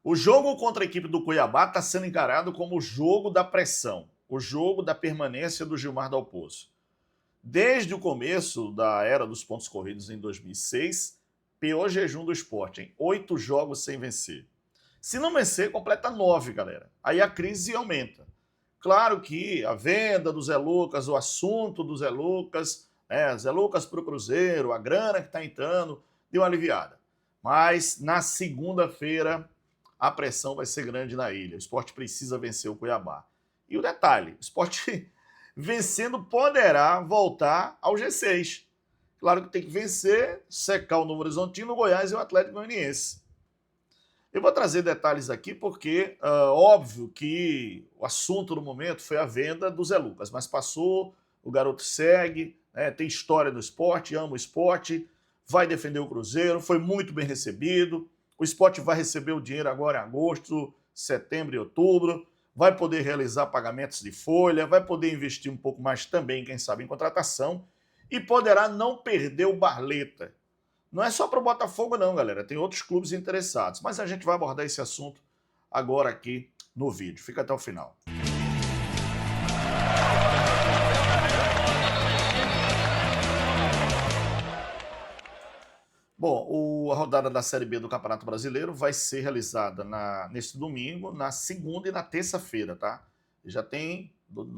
O jogo contra a equipe do Cuiabá está sendo encarado como o jogo da pressão, o jogo da permanência do Gilmar Dalpozo. Desde o começo da era dos pontos corridos em 2006, pior jejum do Sport, em 8 jogos sem vencer. Se não vencer, completa 9, galera. Aí a crise aumenta. Claro que a venda do Zé Lucas, o assunto do Zé Lucas, Zé Lucas para o Cruzeiro, a grana que está entrando, deu uma aliviada. Mas na segunda-feira a pressão vai ser grande na ilha. O Sport precisa vencer o Cuiabá. E o detalhe, o Sport vencendo poderá voltar ao G6. Claro que tem que vencer, secar o Novo Horizontino, o Goiás e o Atlético Goianiense. Eu vou trazer detalhes aqui porque, óbvio que o assunto no momento foi a venda do Zé Lucas, mas passou, o garoto segue, tem história no esporte, ama o esporte, vai defender o Cruzeiro, foi muito bem recebido. O esporte vai receber o dinheiro agora em agosto, setembro e outubro, vai poder realizar pagamentos de folha, vai poder investir um pouco mais também, quem sabe, em contratação, e poderá não perder o Barleta. Não é só para o Botafogo, não, galera. Tem outros clubes interessados. Mas a gente vai abordar esse assunto agora aqui no vídeo. Fica até o final. Bom, a rodada da Série B do Campeonato Brasileiro vai ser realizada neste domingo, na segunda e na terça-feira, tá? Já tem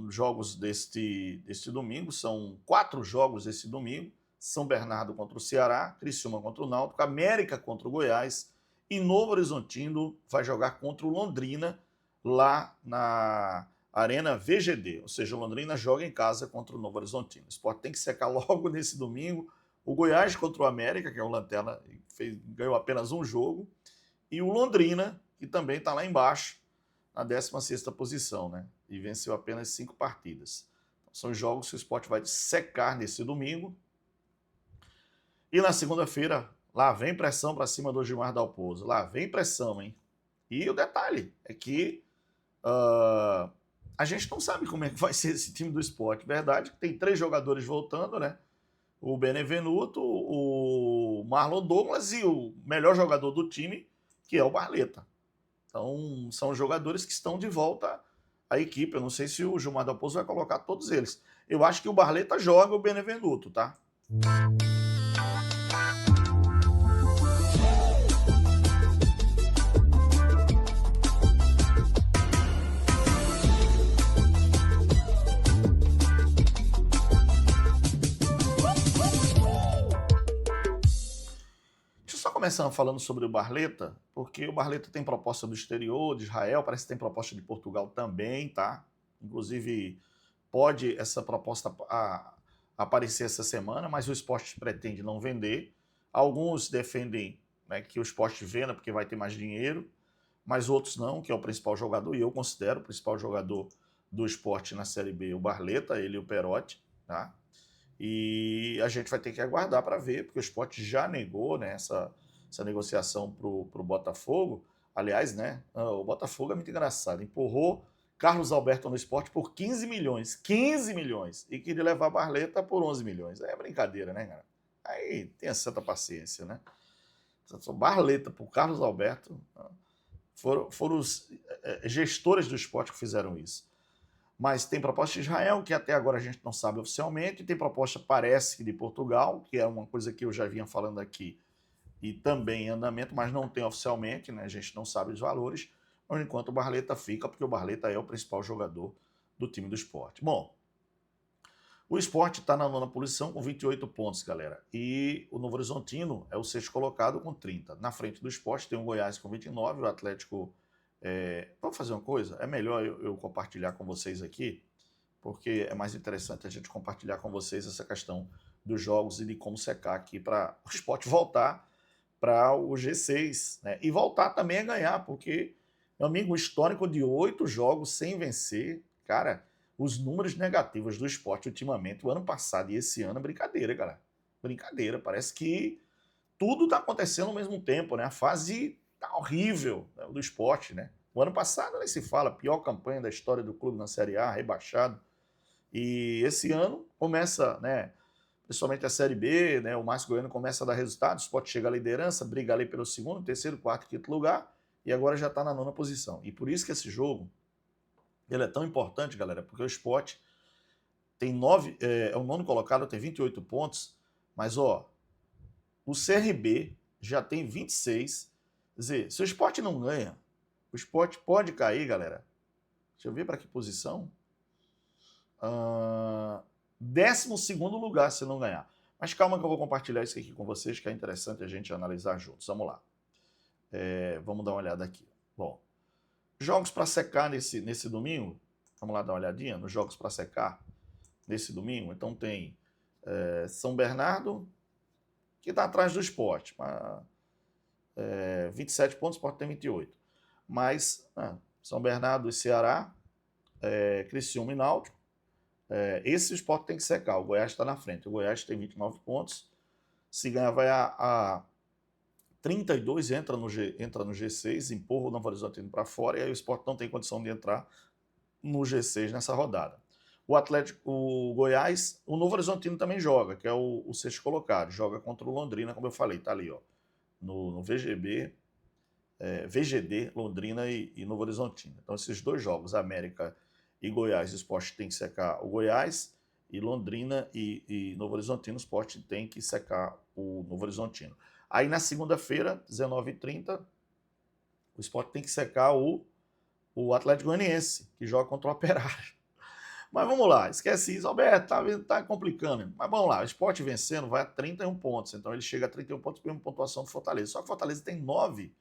jogos deste domingo, são 4 jogos desse domingo. São Bernardo contra o Ceará, Criciúma contra o Náutico, América contra o Goiás e Novo Horizontino vai jogar contra o Londrina lá na Arena VGD, ou seja, o Londrina joga em casa contra o Novo Horizontino. O Sport tem que secar logo nesse domingo. O Goiás contra o América, que é o Lanterna, ganhou apenas um jogo, e o Londrina, que também está lá embaixo, na 16ª posição, né? E venceu apenas 5 partidas. Então, são jogos que o Sport vai secar nesse domingo. E na segunda-feira, lá vem pressão para cima do Gilmar Dalpozo. Lá vem pressão, hein? E o detalhe é que a gente não sabe como é que vai ser esse time do Sport. Verdade que tem 3 jogadores voltando, né? O Benevenuto, o Marlon Douglas e o melhor jogador do time, que é o Barleta. Então, são jogadores que estão de volta à equipe. Eu não sei se o Gilmar Dalpozo vai colocar todos eles. Eu acho que o Barleta joga o Benevenuto, tá? Começando falando sobre o Barleta, porque o Barleta tem proposta do exterior, de Israel, parece que tem proposta de Portugal também, tá? Inclusive, pode essa proposta aparecer essa semana, mas o Sport pretende não vender. Alguns defendem, né, que o Sport venda porque vai ter mais dinheiro, mas outros não, que é o principal jogador, e eu considero o principal jogador do Sport na Série B o Barleta, ele e o Perotti, tá? E a gente vai ter que aguardar para ver, porque o Sport já negou, né, essa negociação para o Botafogo. Aliás, né, o Botafogo é muito engraçado. Empurrou Carlos Alberto no Sport por 15 milhões. 15 milhões! E queria levar a Barleta por 11 milhões. Aí é brincadeira, né, cara? Aí tenha santa paciência, né? Barleta por Carlos Alberto. Foram os gestores do Sport que fizeram isso. Mas tem proposta de Israel, que até agora a gente não sabe oficialmente, e tem proposta, parece que de Portugal, que é uma coisa que eu já vinha falando aqui, e também em andamento, mas não tem oficialmente, né? A gente não sabe os valores, mas enquanto o Barleta fica, porque o Barleta é o principal jogador do time do Sport. Bom, o Sport está na 9ª posição com 28 pontos, galera, e o Novo Horizontino é o 6º colocado com 30. Na frente do Sport tem o Goiás com 29, o Atlético... vamos fazer uma coisa? É melhor eu compartilhar com vocês aqui, porque é mais interessante a gente compartilhar com vocês essa questão dos jogos e de como secar aqui para o Sport voltar para o G6, né? E voltar também a ganhar, porque, meu amigo, o histórico de 8 jogos sem vencer, cara, os números negativos do Sport ultimamente, o ano passado e esse ano, é brincadeira, cara. Brincadeira, parece que tudo está acontecendo ao mesmo tempo, né? A fase tá horrível, né, do Sport, né? O ano passado nem se fala, pior campanha da história do clube na Série A, rebaixado. E esse ano começa, né, principalmente a Série B, né, o Márcio Goiano começa a dar resultados, o Sport chega à liderança, briga ali pelo segundo, terceiro, quarto, quinto lugar, e agora já está na 9ª posição. E por isso que esse jogo ele é tão importante, galera, porque o Sport tem é o 9º colocado, tem 28 pontos, mas ó, o CRB já tem 26. Quer dizer, se o Sport não ganha, o Sport pode cair, galera. Deixa eu ver para que posição. 12º lugar se não ganhar. Mas calma que eu vou compartilhar isso aqui com vocês, que é interessante a gente analisar juntos. Vamos lá. Vamos dar uma olhada aqui. Bom, jogos para secar nesse domingo. Vamos lá dar uma olhadinha nos jogos para secar nesse domingo. Então tem São Bernardo, que está atrás do Sport. 27 pontos, o Sport tem 28. Mas São Bernardo e Ceará, Criciúma e Náutico. Esse o Sport tem que secar. O Goiás está na frente. O Goiás tem 29 pontos. Se ganhar, vai a 32, entra no G6, empurra o Novo Horizontino para fora, e aí o Sport não tem condição de entrar no G6 nessa rodada. O Goiás, o Novo Horizontino também joga, que é o sexto colocado, joga contra o Londrina, como eu falei, tá ali, ó, no VGD, Londrina e Novo Horizontino. Então esses dois jogos, América e Goiás, o Sport tem que secar o Goiás, e Londrina e Novo Horizontino, o Sport tem que secar o Novo Horizontino. Aí na segunda-feira, 19h30, o Sport tem que secar o Atlético Goianiense, que joga contra o Operário. Mas vamos lá, esquece isso, Alberto, tá complicando. Mas vamos lá, o Sport vencendo vai a 31 pontos, então ele chega a 31 pontos pela pontuação do Fortaleza. Só que o Fortaleza tem 9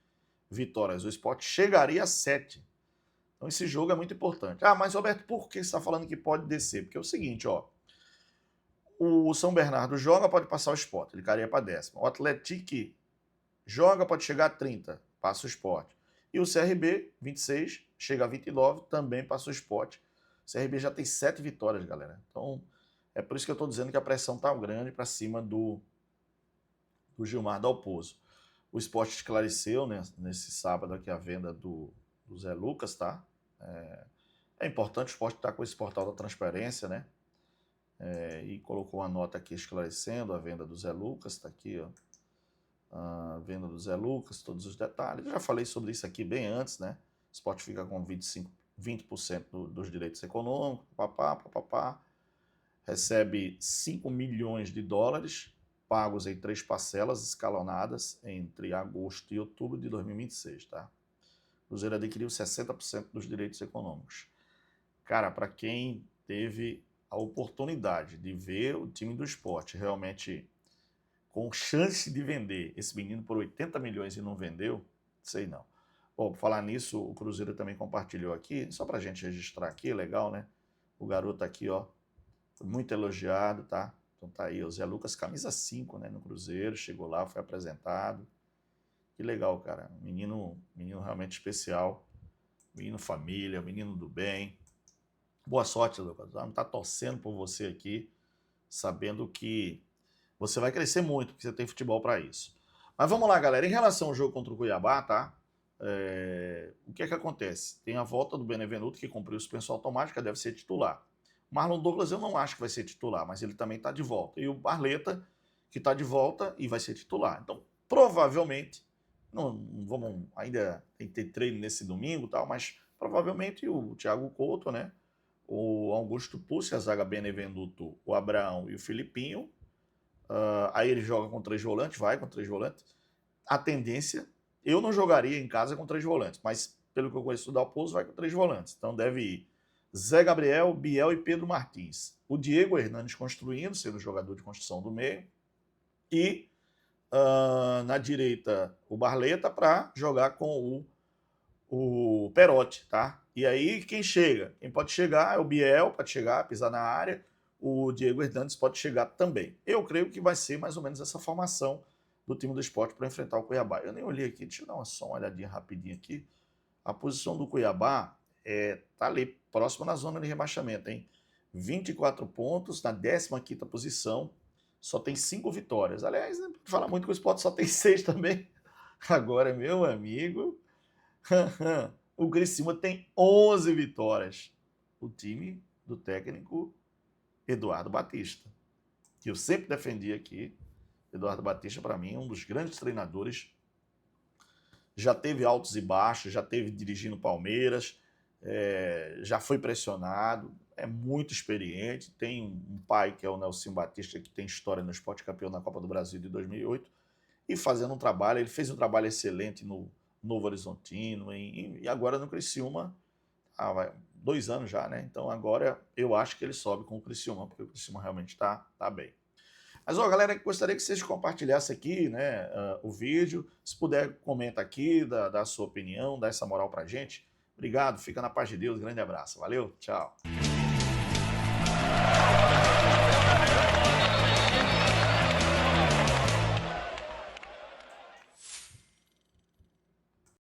vitórias, o Sport chegaria a 7. Então esse jogo é muito importante. Mas Alberto, por que você está falando que pode descer? Porque é o seguinte, ó, o São Bernardo joga, pode passar o Sport, ele cairia para 10º. O Atlético joga, pode chegar a 30, passa o Sport. E o CRB, 26, chega a 29, também passa o Sport. O CRB já tem 7 vitórias, galera. Então, é por isso que eu estou dizendo que a pressão está grande para cima do Gilmar Dalpozo. O Sport esclareceu, né, nesse sábado aqui a venda do Zé Lucas, tá? É importante o Sport estar com esse portal da transparência, né? E colocou uma nota aqui esclarecendo a venda do Zé Lucas, está aqui, ó. A venda do Zé Lucas, todos os detalhes. Eu já falei sobre isso aqui bem antes, né? O Sport fica com 20% dos direitos econômicos, papapá. Recebe 5 milhões de dólares, pagos em 3 parcelas escalonadas entre agosto e outubro de 2026, tá? O Cruzeiro adquiriu 60% dos direitos econômicos. Cara, para quem teve a oportunidade de ver o time do Sport realmente com chance de vender esse menino por 80 milhões e não vendeu, sei não. Bom, por falar nisso, o Cruzeiro também compartilhou aqui, só pra gente registrar aqui, legal, né? O garoto aqui, ó, foi muito elogiado, tá? Então tá aí, o Zé Lucas, camisa 5, né, no Cruzeiro, chegou lá, foi apresentado. Que legal, cara, menino realmente especial, menino família, menino do bem. Boa sorte, Lucas, vamos estar torcendo por você aqui, sabendo que você vai crescer muito, porque você tem futebol para isso. Mas vamos lá, galera. Em relação ao jogo contra o Cuiabá, tá? O que é que acontece? Tem a volta do Benevenuto, que cumpriu suspensão automática, deve ser titular. Marlon Douglas eu não acho que vai ser titular, mas ele também está de volta. E o Barleta, que está de volta e vai ser titular. Então, provavelmente, não vamos ainda tem que ter treino nesse domingo, tal, mas provavelmente o Thiago Couto, né? O Augusto Pucci, a zaga Benevenuto, o Abraão e o Filipinho. Aí ele joga com 3 volantes, vai com 3 volantes. A tendência, eu não jogaria em casa com 3 volantes, mas pelo que eu conheço do Dalpozo, vai com 3 volantes. Então deve ir Zé Gabriel, Biel e Pedro Martins. O Diego Hernandes construindo, sendo jogador de construção do meio. E na direita o Barleta para jogar com o Perotti, tá? E aí quem chega? Quem pode chegar é o Biel, pode chegar, pisar na área. O Diego Hernandes pode chegar também. Eu creio que vai ser mais ou menos essa formação do time do Sport para enfrentar o Cuiabá. Eu nem olhei aqui, deixa eu dar só uma olhadinha rapidinho aqui. A posição do Cuiabá tá ali, próximo na zona de rebaixamento, hein? 24 pontos, na 15ª posição, só tem 5 vitórias. Aliás, não fala muito que o Sport só tem 6 também. Agora, meu amigo, o Criciúma tem 11 vitórias. O time do técnico Eduardo Batista, que eu sempre defendi aqui. Eduardo Batista, para mim, é um dos grandes treinadores já teve altos e baixos, já teve dirigindo Palmeiras, já foi pressionado, é muito experiente, tem um pai que é o Nelson Batista, que tem história no Sport, campeão na Copa do Brasil de 2008, e fazendo um trabalho, ele fez um trabalho excelente no Novo Horizontino, e agora no Criciúma, há 2 anos já, né? Então agora eu acho que ele sobe com o Criciúma, porque o Criciúma realmente tá bem. Mas, ó, galera, gostaria que vocês compartilhassem aqui, né, o vídeo. Se puder, comenta aqui, dá a sua opinião, dá essa moral pra gente. Obrigado, fica na paz de Deus, grande abraço. Valeu, tchau.